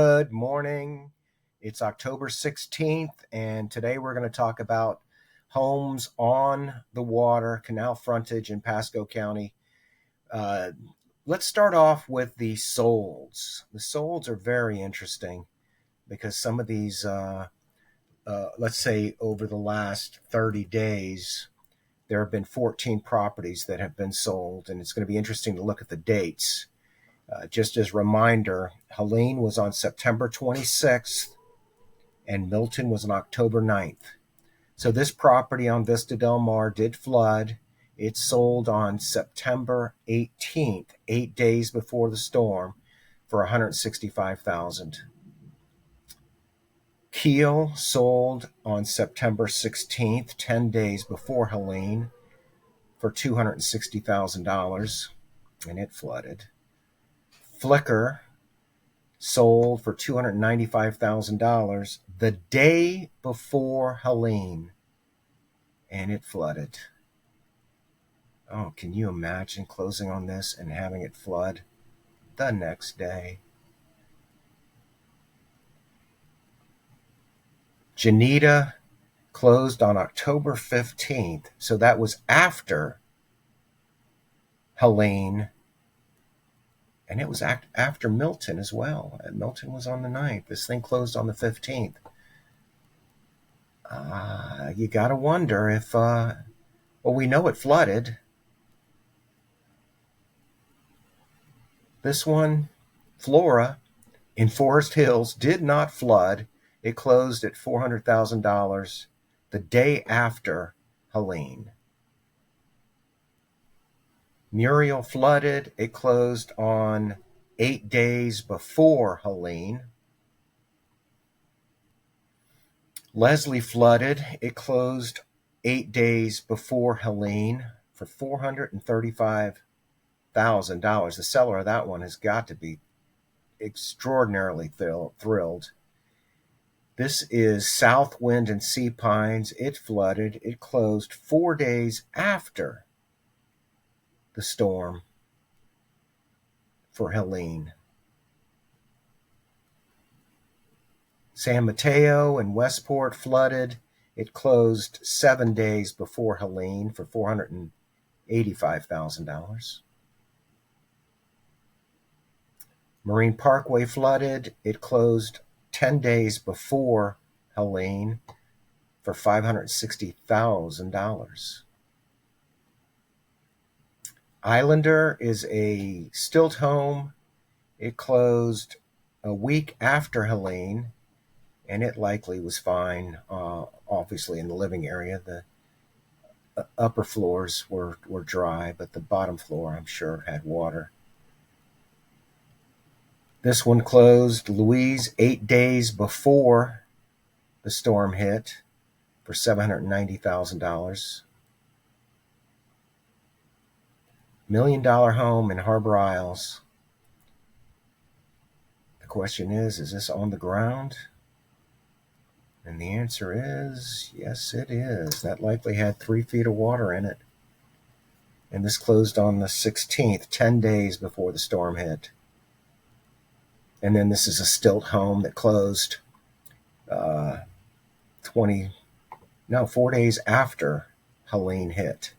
Good morning. It's October 16th, and today we're going to talk about homes on the water, canal frontage in Pasco County. Uh, let's start off with the solds. The solds are very interesting because some of these, let's say over the last 30 days, there have been 14 properties that have been sold, and it's going to be interesting to look at the dates. Just as a reminder, Helene was on September 26th and Milton was on October 9th. So this property on Vista Del Mar did flood. It sold on September 18th, 8 days before the storm, for $165,000. Keel sold on September 16th, 10 days before Helene, for $260,000, and it flooded. Flicker sold for $295,000 the day before Helene, and it flooded. Oh, can you imagine closing on this and having it flood the next day? Janita closed on October 15th, so that was after Helene, and it was after Milton as well. Milton was on the 9th. This thing closed on the 15th. You got to wonder if, we know it flooded. This one, Flora, in Forest Hills, did not flood. It closed at $400,000 the day after Helene. Muriel flooded. It closed on 8 days before Helene. Leslie flooded. It closed 8 days before Helene for $435,000. The seller of that one has got to be extraordinarily thrilled. This is Southwind and Sea Pines. It flooded. It closed 4 days after the storm for Helene. San Mateo and Westport flooded. It closed 7 days before Helene for $485,000. Marine Parkway flooded. It closed 10 days before Helene for $560,000. Islander is a stilt home. It closed a week after Helene, and it likely was fine, obviously, in the living area. The upper floors were dry, but the bottom floor, I'm sure, had water. This one closed, Louise, 8 days before the storm hit for $790,000. $1 million home in Harbor Isles. The question is this on the ground? And the answer is, yes, it is. That likely had 3 feet of water in it. And this closed on the 16th, 10 days before the storm hit. And then this is a stilt home that closed 4 days after Helene hit.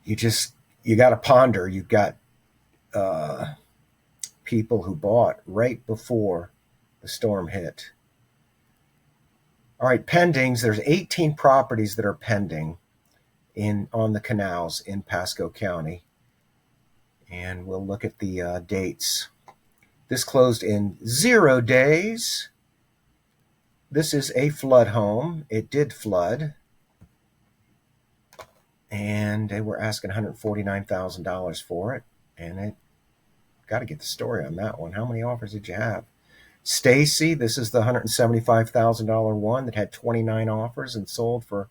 You got to ponder. You've got people who bought right before the storm hit. All right, pendings. There's 18 properties that are pending on the canals in Pasco County. And we'll look at the dates. This closed in 0 days. This is a flood home. It did flood. And they were asking $149,000 for it. And it got to get the story on that one. How many offers did you have? Stacy, this is the $175,000 one that had 29 offers and sold for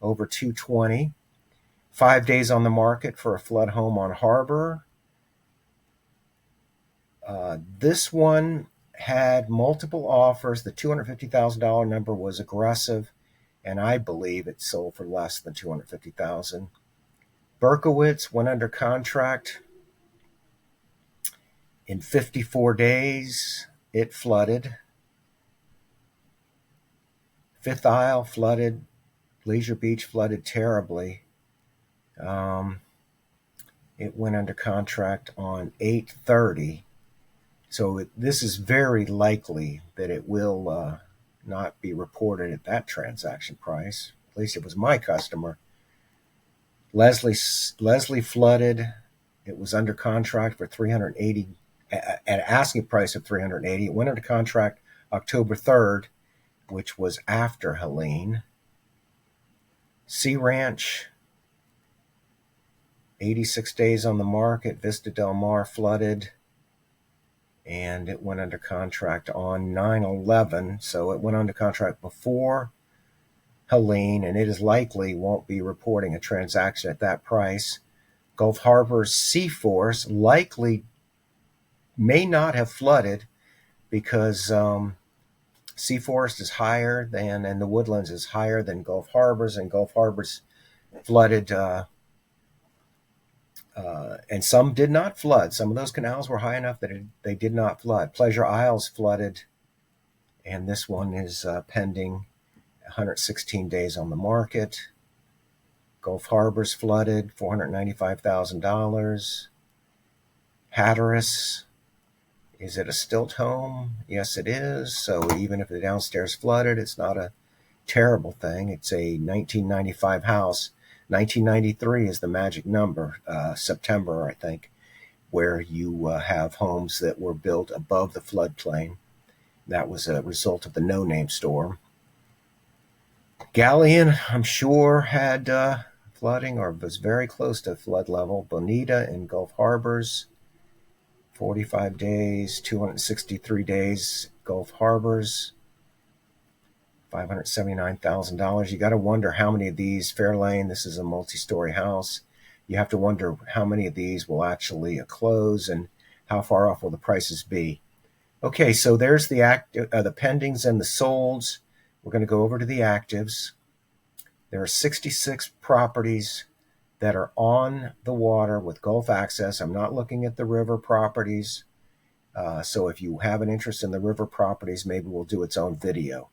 over $220,000. 5 days on the market for a flood home on Harbor. This one had multiple offers. The $250,000 number was aggressive, and I believe it sold for less than $250,000. Berkowitz went under contract In 54 days, it flooded. Fifth Isle flooded. Leisure Beach flooded terribly. It went under contract on 8/30. So this is very likely that it will not be reported at that transaction price. At least it was my customer. Leslie flooded. It was under contract for 380 at an asking price of 380. It went under contract October 3rd, which was after Helene. Sea Ranch, 86 days on the market. Vista Del Mar flooded, and it went under contract on 9/11. So it went under contract before Helene, and it is likely won't be reporting a transaction at that price. Gulf Harbor's Seaforth likely may not have flooded because Seaforth is higher than, and the Woodlands is higher than Gulf Harbor's, and Gulf Harbor's flooded, and some did not flood. Some of those canals were high enough that they did not flood. Pleasure Isles flooded, and this one is pending 116 days on the market. Gulf Harbor's flooded, $495,000. Hatteras, is it a stilt home? Yes, it is. So even if the downstairs flooded, it's not a terrible thing. It's a 1995 house. 1993 is the magic number, September, I think, where you have homes that were built above the floodplain. That was a result of the no-name storm. Galleon, I'm sure, had flooding or was very close to flood level. Bonita in Gulf Harbors, 45 days, 263 days, Gulf Harbors, $579,000. You got to wonder how many of these, Fairlane, this is a multi-story house. You have to wonder how many of these will actually close and how far off will the prices be. Okay, so there's the pendings and the solds. We're going to go over to the actives. There are 66 properties that are on the water with Gulf access. I'm not looking at the river properties. So if you have an interest in the river properties, maybe we'll do its own video.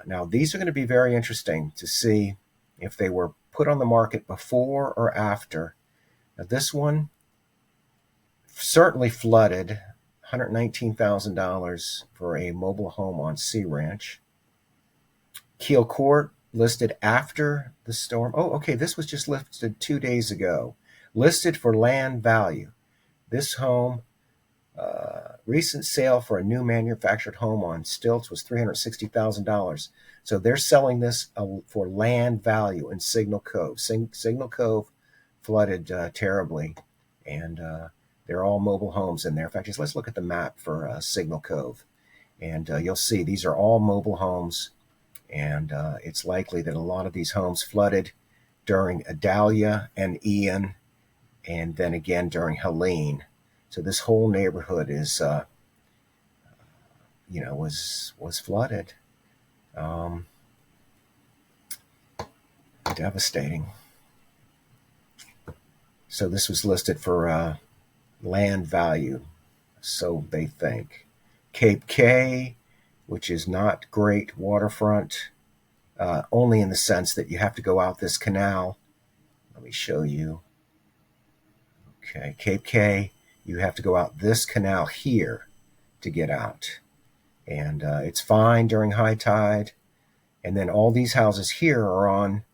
Now, these are going to be very interesting to see if they were put on the market before or after. Now, this one certainly flooded, $119,000 for a mobile home on Sea Ranch. Keel Court, listed after the storm. Oh, okay, this was just listed 2 days ago. Listed for land value. This home, recent sale for a new manufactured home on stilts was $360,000. So they're selling this for land value in Signal Cove. Signal Cove flooded terribly, and they're all mobile homes in there. In fact, let's look at the map for Signal Cove, and you'll see these are all mobile homes. And it's likely that a lot of these homes flooded during Idalia and Ian, and then again during Helene. So this whole neighborhood is, was flooded. Devastating. So this was listed for land value, so they think. Cape K, which is not great waterfront, only in the sense that you have to go out this canal. Let me show you. Okay, Cape K, you have to go out this canal here to get out. And it's fine during high tide. And then all these houses here are on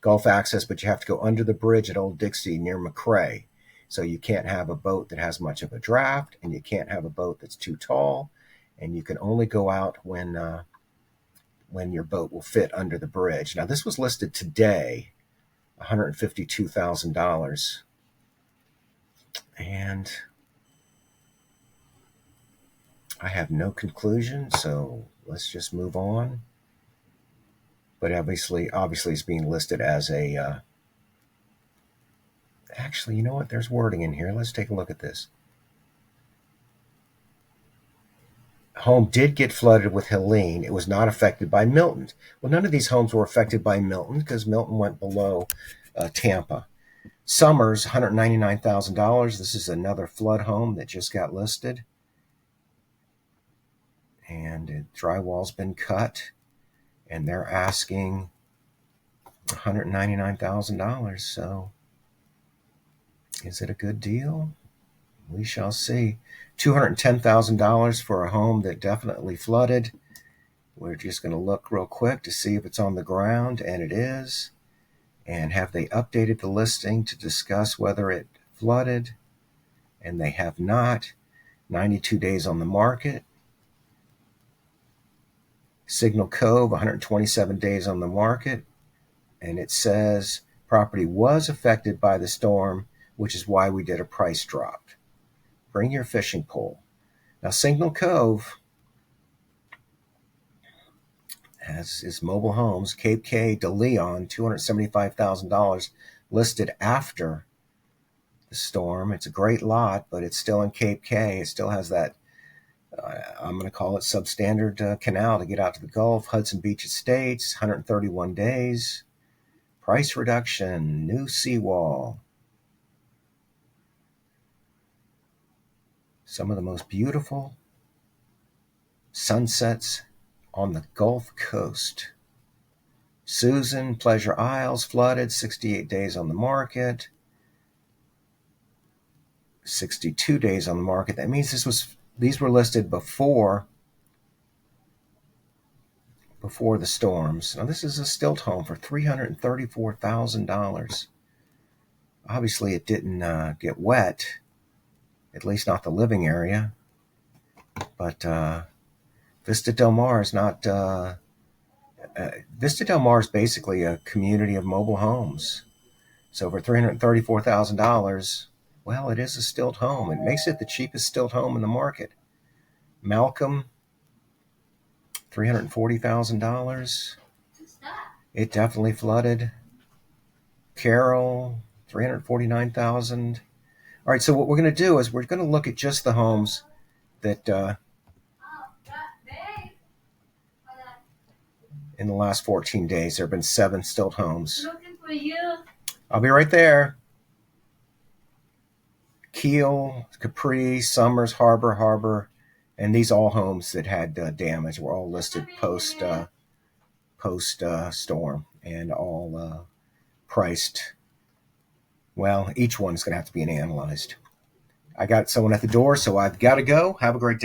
Gulf access, but you have to go under the bridge at Old Dixie near McRae. So you can't have a boat that has much of a draft, and you can't have a boat that's too tall. And you can only go out when your boat will fit under the bridge. Now, this was listed today, $152,000. And I have no conclusion, so let's just move on. But obviously it's being listed as a... actually, you know what? There's wording in here. Let's take a look at this. Home did get flooded with Helene. It was not affected by Milton. Well, none of these homes were affected by Milton because Milton went below Tampa. Summers, $199,000. This is another flood home that just got listed. And drywall's been cut. And they're asking $199,000. So is it a good deal? We shall see. $210,000 for a home that definitely flooded. We're just going to look real quick to see if it's on the ground, and it is. And have they updated the listing to discuss whether it flooded? And they have not. 92 days on the market. Signal Cove, 127 days on the market. And it says property was affected by the storm, which is why we did a price drop. Bring your fishing pole. Now, Signal Cove has his mobile homes, Cape K de Leon, $275,000 listed after the storm. It's a great lot, but it's still in Cape K. It still has that, I'm going to call it substandard canal to get out to the Gulf. Hudson Beach Estates, 131 days. Price reduction, new seawall. Some of the most beautiful sunsets on the Gulf Coast. Susan, Pleasure Isles, flooded, 68 days on the market. 62 days on the market. That means these were listed before the storms. Now, this is a stilt home for $334,000. Obviously, it didn't get wet, at least not the living area. But Vista Del Mar is not. Vista Del Mar is basically a community of mobile homes. So for $334,000, well, it is a stilt home. It makes it the cheapest stilt home in the market. Malcolm, $340,000. It definitely flooded. Carroll, $349,000. All right, so what we're going to do is we're going to look at just the homes that in the last 14 days, there have been 7 stilt homes. Looking for you. I'll be right there. Kiel, Capri, Summers, Harbor, and these all homes that had damage were all listed post storm and all priced. Well, each one's going to have to be analyzed. I got someone at the door, so I've got to go. Have a great day.